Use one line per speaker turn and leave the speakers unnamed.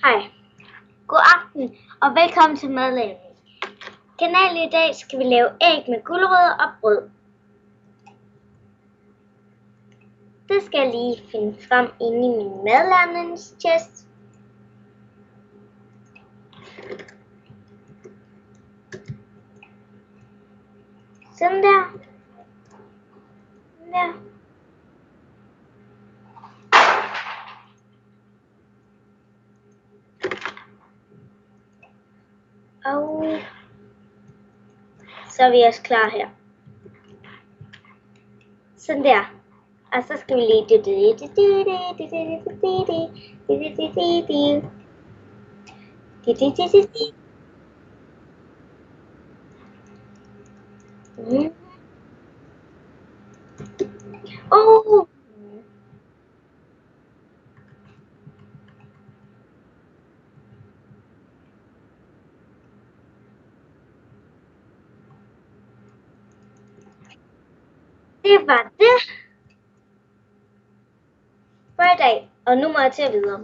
Hej, god aften og velkommen til Madlavning. Kanalen i dag skal vi lave æg med gulerødder og brød. Det skal jeg lige finde frem inde i min madlavningschest. Sådan der. Der. Og så er vi også klar her. Sådan der. Og så skal vi lige det var det for i dag, og nu må jeg til at videre.